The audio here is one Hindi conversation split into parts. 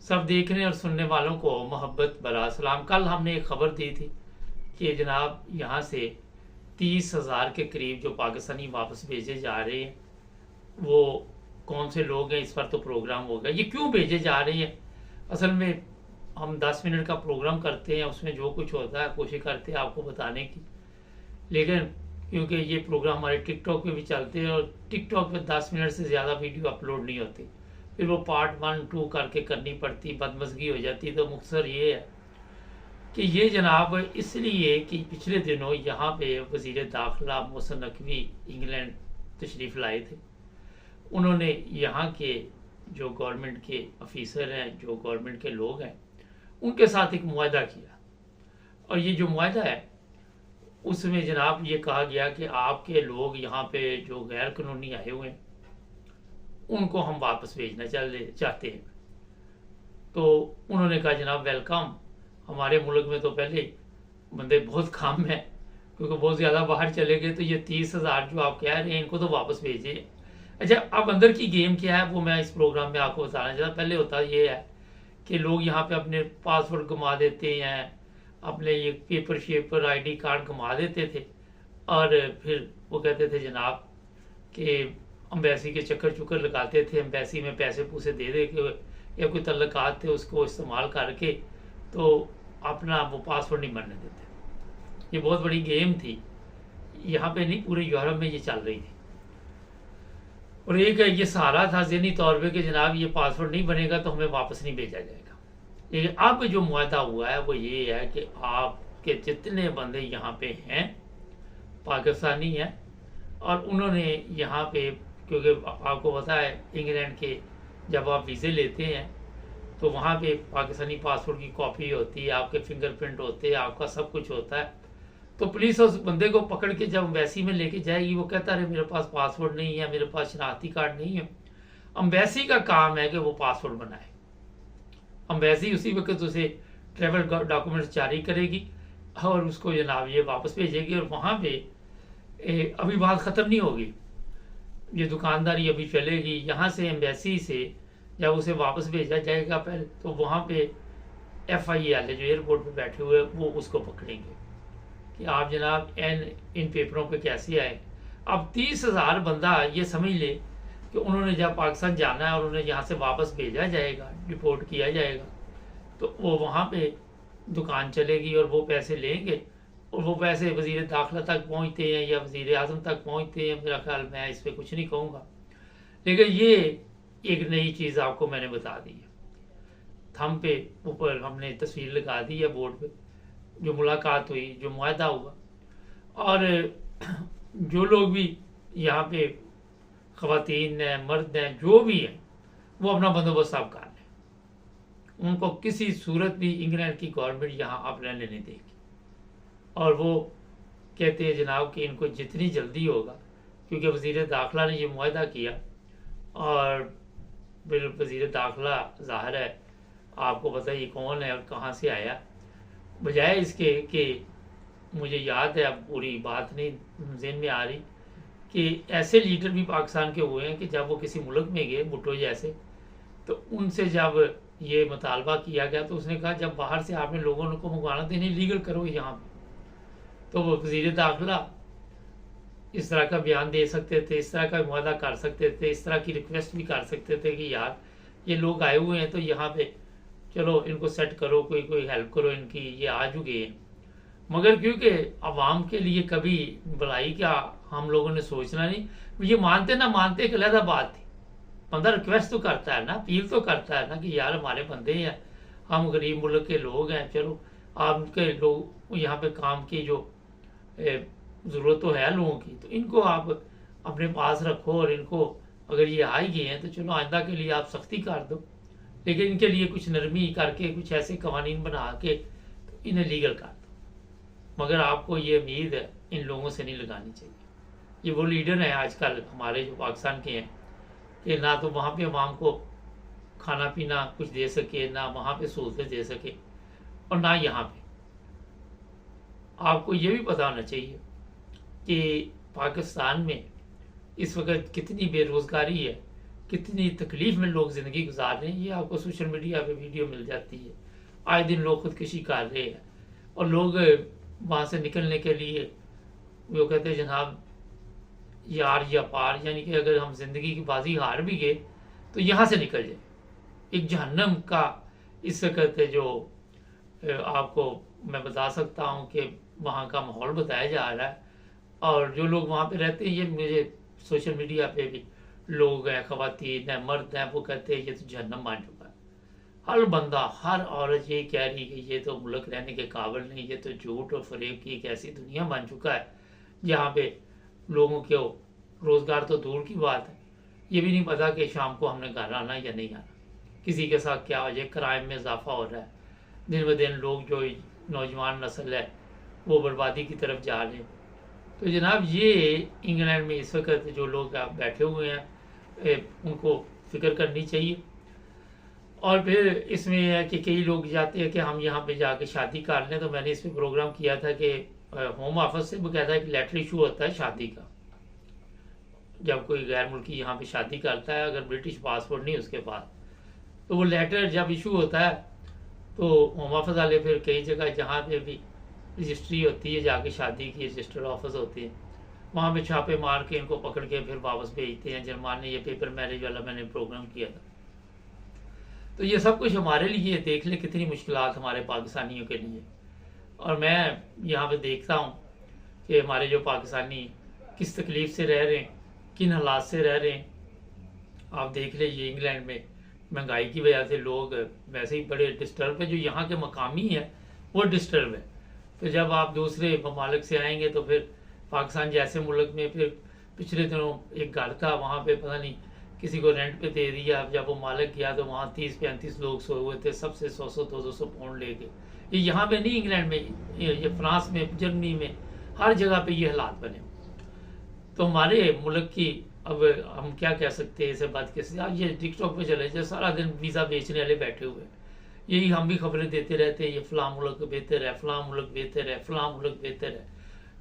सब देखने और सुनने वालों को मोहब्बत भरा सलाम। कल हमने एक खबर दी थी कि जनाब यहाँ से 30,000 के करीब जो पाकिस्तानी वापस भेजे जा रहे हैं, वो कौन से लोग हैं इस पर तो प्रोग्राम होगा। ये क्यों भेजे जा रहे हैं, असल में हम 10 मिनट का प्रोग्राम करते हैं, उसमें जो कुछ होता है कोशिश करते हैं आपको बताने की, लेकिन क्योंकि ये प्रोग्राम हमारे टिकटॉक पे भी चलते हैं और टिकटॉक पे 10 मिनट से ज़्यादा वीडियो अपलोड नहीं होती, फिर वो पार्ट 1 2 करके करनी पड़ती, बदमज़गी हो जाती। तो मुख्तसर ये है कि ये जनाब इसलिए कि पिछले दिनों यहाँ पे वज़ीर दाखिला मोहसिन नकवी इंग्लैंड तशरीफ़ लाए थे। उन्होंने यहाँ के जो गवर्नमेंट के ऑफिसर हैं, जो गवर्नमेंट के लोग हैं, उनके साथ एक मुआहदा किया। और ये जो मुआहदा है उसमें जनाब ये कहा गया कि आपके लोग यहाँ पे जो गैर कानूनी आए हुए हैं उनको हम वापस भेजना चाहते हैं। तो उन्होंने कहा जनाब वेलकम, हमारे मुल्क में तो पहले बंदे बहुत कम हैं क्योंकि बहुत ज़्यादा बाहर चले गए, तो ये 30,000 जो आप कह रहे हैं इनको तो वापस भेजिए। अच्छा, अब अंदर की गेम क्या है वो मैं इस प्रोग्राम में आपको बताना चाहता। पहले होता ये है कि लोग यहाँ पे अपने पासवर्ड घुमा देते हैं, अपने ये पेपर शेपर आईडी कार्ड घुमा देते थे, और फिर वो कहते थे जनाब कि अम्बेसी के चक्कर चुक्कर लगाते थे, अम्बेसी में पैसे पूसे दे दे के या कोई तल्लकात थे उसको इस्तेमाल करके तो अपना वो पासवर्ड नहीं बनने देते। ये बहुत बड़ी गेम थी, यहाँ पे नहीं पूरे यूरोप में ये चल रही थी। और एक ये सहारा था ज़हनी तौर पे कि जनाब ये पासवर्ड नहीं बनेगा तो हमें वापस नहीं भेजा जाएगा। लेकिन अब जो मुआहदा हुआ है वो ये है कि आपके जितने बंदे यहाँ पे हैं पाकिस्तानी हैं, और उन्होंने यहाँ पे, क्योंकि आपको पता है इंग्लैंड के जब आप वीज़े लेते हैं तो वहाँ पे पाकिस्तानी पासपोर्ट की कॉपी होती है, आपके फिंगरप्रिंट होते हैं, आपका सब कुछ होता है। तो पुलिस उस बंदे को पकड़ के जब एम्बेसी में लेके जाएगी, वो कहता है मेरे पास पासपोर्ट नहीं है, मेरे पास शनाख्ती कार्ड नहीं है। एम्बेसी का काम है कि वो पासपोर्ट बनाए। एम्बेसी उसी वक्त उसे ट्रैवल डॉक्यूमेंट्स जारी करेगी और उसको जनाब ये वापस भेजेगी। और वहाँ पे अभी बात ख़त्म नहीं होगी, ये दुकानदारी अभी चलेगी। यहाँ से एम्बेसी से जब उसे वापस भेजा जाएगा पहले, तो वहाँ पे FIA जो एयरपोर्ट पे बैठे हुए वो उसको पकड़ेंगे कि आप जनाब इन पेपरों पे कैसे आए। अब 30,000 बंदा ये समझ ले कि उन्होंने जब पाकिस्तान जाना है और उन्हें यहाँ से वापस भेजा जाएगा, डिपोर्ट किया जाएगा, तो वो वहाँ पे दुकान चलेगी और वो पैसे लेंगे और वो पैसे वज़ीर दाखिला तक पहुँचते हैं या वज़ीर आज़म तक पहुँचते हैं। मेरा ख्याल, मैं इस पर कुछ नहीं कहूँगा, लेकिन ये एक नई चीज़ आपको मैंने बता दी है। थंब पे ऊपर हमने तस्वीर लगा दी है बोर्ड पे, जो मुलाकात हुई, जो मुआहदा हुआ। और जो लोग भी यहाँ पे ख़वातीन हैं, मर्द हैं, जो भी हैं, वो अपना बंदोबस्त आप कर लें। उनको किसी सूरत भी इंग्लैंड की गवर्नमेंट यहाँ आप रहने नहीं देगी। और वो कहते हैं जनाब कि इनको जितनी जल्दी होगा, क्योंकि वज़ीर दाखिला ने ये मुआहदा किया और फिर वज़ीर दाखिला ज़ाहिर है आपको पता है ये कौन है और कहाँ से आया। बजाय इसके कि, मुझे याद है अब पूरी बात नहीं ज़हन में आ रही, कि ऐसे लीडर भी पाकिस्तान के हुए हैं कि जब वो किसी मुल्क में गए, भुट्टो जैसे, तो उनसे जब ये मुतालबा किया गया तो उसने कहा जब बाहर से आपने लोगों को मंगवाना तो इन्हें लीगल करो यहाँ पे। तो वो वज़ीर दाखिला इस तरह का बयान दे सकते थे, इस तरह का मुआहदा कर सकते थे, इस तरह की रिक्वेस्ट भी कर सकते थे कि यार ये लोग आए हुए हैं तो यहाँ पे चलो इनको सेट करो, कोई हेल्प करो इनकी, ये आ चुके हैं। मगर क्योंकि अवाम के लिए कभी भलाई क्या हम लोगों ने सोचना नहीं, ये मानते ना मानते एक अलग बात थी। बंदा रिक्वेस्ट तो करता है ना, अपील तो करता है ना कि यार हमारे बंदे हैं, हम गरीब मुल्क के लोग हैं, चलो आपके लोग यहाँ पे काम की जो ज़रूरत तो है लोगों की, तो इनको आप अपने पास रखो और इनको अगर ये आ ही गए हैं तो चलो आइंदा के लिए आप सख्ती कर दो, लेकिन इनके लिए कुछ नरमी करके कुछ ऐसे कवानीन बना के तो इन्हें लीगल कर दो। मगर आपको ये उम्मीद है इन लोगों से नहीं लगानी चाहिए। ये वो लीडर हैं आजकल हमारे जो पाकिस्तान के हैं कि ना तो वहाँ पे अवाम को खाना पीना कुछ दे सके, ना वहाँ पे सहूलतें दे सके, और ना यहाँ पे। आपको ये भी पता होना चाहिए कि पाकिस्तान में इस वक्त कितनी बेरोज़गारी है कितनी तकलीफ में लोग ज़िंदगी गुजार रहे हैं, ये आपको सोशल मीडिया पे वीडियो मिल जाती है। आए दिन लोग खुदकुशी कर रहे हैं और लोग वहाँ से निकलने के लिए वो कहते हैं जनाब यार या पार, यानी कि अगर हम ज़िंदगी की बाजी हार भी गए तो यहाँ से निकल जाए। एक जहन्नम का इस कहते जो आपको मैं बता सकता हूँ कि वहाँ का माहौल बताया जा रहा है। और जो लोग वहाँ पे रहते हैं, ये मुझे सोशल मीडिया पे भी लोग हैं, ख़वातीन हैं, मर्द हैं, वो कहते हैं ये तो जहन्नम मान चुका है। हर बंदा, हर औरत ये कह रही कि ये तो मुल्क रहने के काबिल नहीं, ये तो झूठ और फरेब की एक ऐसी दुनिया बन चुका है जहाँ पे लोगों के रोज़गार तो दूर की बात है, ये भी नहीं पता कि शाम को हमने घर आना या नहीं आना, किसी के साथ क्या हो जाए। क्राइम में इजाफा हो रहा है, दिन ब दिन लोग जो नौजवान नस्ल है वो बर्बादी की तरफ जा रहे हैं। तो जनाब ये इंग्लैंड में इस वक्त जो लोग आप बैठे हुए हैं उनको फिक्र करनी चाहिए। और फिर इसमें यह है कि कई लोग जाते हैं कि हम यहाँ पे जाके शादी कर लें। तो मैंने इस पर प्रोग्राम किया था कि होम ऑफिस से बकायदा एक लेटर इशू होता है शादी का। जब कोई गैर मुल्की यहाँ पे शादी करता है, अगर ब्रिटिश पासपोर्ट नहीं उसके पास, तो वो लेटर जब इशू होता है तो होम ऑफिस वाले फिर कई जगह जहाँ पे भी रजिस्ट्री होती है, जाके शादी की रजिस्टर ऑफिस होती है, वहाँ पे छापे मार के इनको पकड़ के फिर वापस भेजते हैं जुर्माने। ये पेपर मैरिज वाला मैंने प्रोग्राम किया था। तो ये सब कुछ हमारे लिए देख ले कितनी मुश्किलात हमारे पाकिस्तानियों के लिए। और मैं यहाँ पे देखता हूँ कि हमारे जो पाकिस्तानी किस तकलीफ से रह रहे हैं, किन हालात से रह रहे हैं। आप देख ले ये इंग्लैंड में महंगाई की वजह से लोग वैसे ही बड़े डिस्टर्ब है, जो यहाँ के मकामी है वो डिस्टर्ब है। तो जब आप दूसरे ममालिक से आएंगे तो फिर पाकिस्तान जैसे मुल्क में, फिर पिछले दिनों एक घर था वहाँ पे पता नहीं किसी को रेंट पे दे दिया। जब वो मालिक गया तो वहाँ 30-35 लोग सोए हुए थे, सबसे 100-200 पाउंड लेके। ये यहाँ पे नहीं, इंग्लैंड में, ये फ्रांस में, जर्मनी में, हर जगह पे ये हालात बने। तो हमारे मुल्क की अब हम क्या कह सकते हैं इसे बात कैसे। आप ये टिकटॉक पे चले जाए, सारा दिन वीज़ा बेचने वाले बैठे हुए हैं, यही हम भी खबरें देते रहते हैं, ये फ़लाँ मुल्क बेहतर है, फ़लाँ मुल्क बेहतर है, फ़लाँ मुल्क बेहतर है,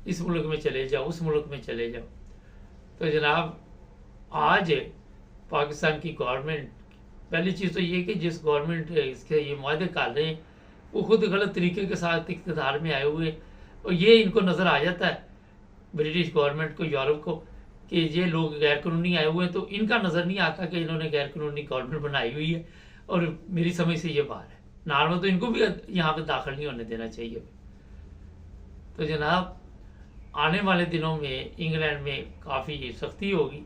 इस मुल्क में चले जाओ, उस मुल्क में चले जाओ। तो जनाब आज पाकिस्तान की गवर्नमेंट, पहली चीज़ तो ये कि जिस गवर्नमेंट इसके ये मुआहदे कर रहे हैं वो खुद गलत तरीके के साथ इक़्तिदार में आए हुए, और ये इनको नज़र आ जाता है ब्रिटिश गवर्नमेंट को, यूरोप को, कि ये लोग गैर कानूनी आए हुए हैं। तो इनका नज़र नहीं आता कि इन्होंने गैर कानूनी गवर्नमेंट बनाई हुई है, और मेरी समझ से ये बात है नॉर्मल, तो इनको भी यहाँ पे दाखिल नहीं होने देना चाहिए। तो जनाब आने वाले दिनों में इंग्लैंड में काफ़ी सख्ती होगी,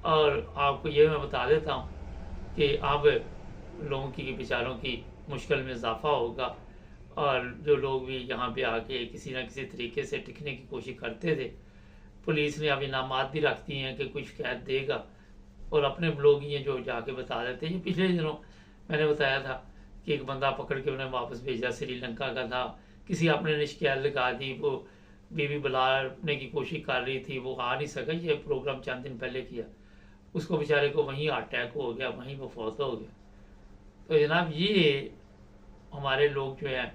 और आपको ये मैं बता देता हूँ कि अब लोगों की बेचारों की मुश्किल में इजाफा होगा। और जो लोग भी यहाँ पे आके किसी न किसी तरीके से टिकने की कोशिश करते थे, पुलिस ने अब इनामात भी रख दिए हैं कि कुछ शिकायत देगा, और अपने लोग ही हैं जो जाके बता देते हैं। पिछले दिनों मैंने बताया था कि एक बंदा पकड़ के उन्हें वापस भेजा, श्रीलंका का था, किसी अपने ने शिकायत लगा दी, वो बीवी बुलाने की कोशिश कर रही थी, वो आ नहीं सका। ये प्रोग्राम चंद दिन पहले किया, उसको बेचारे को वहीं अटैक हो गया, वहीं वो फौत हो गया। तो जनाब ये हमारे लोग जो हैं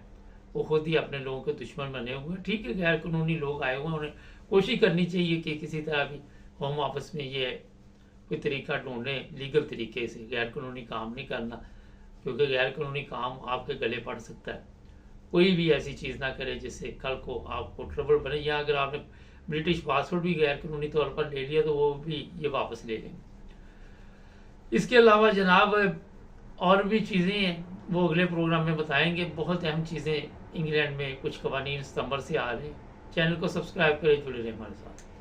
वो खुद ही अपने लोगों के दुश्मन बने हुए हैं। ठीक है, गैर कानूनी लोग आए हुए हैं, उन्हें कोशिश करनी चाहिए कि किसी तरह भी होम ऑफिस में ये कोई तरीका ढूंढें लीगल तरीके से, गैर कानूनी काम नहीं करना, क्योंकि गैर कानूनी काम आपके गले पड़ सकता है। कोई भी ऐसी चीज़ ना करे जिससे कल को आपको ट्रबल बने, या अगर आपने ब्रिटिश पासपोर्ट भी गैर कानूनी तौर पर ले लिया तो वो भी ये वापस ले लेंगे। इसके अलावा जनाब और भी चीज़ें हैं, वो अगले प्रोग्राम में बताएंगे। बहुत अहम चीज़ें इंग्लैंड में कुछ कवानीन सितंबर से आ रहे हैं। चैनल को सब्सक्राइब करें, जुड़े रहें हमारे साथ।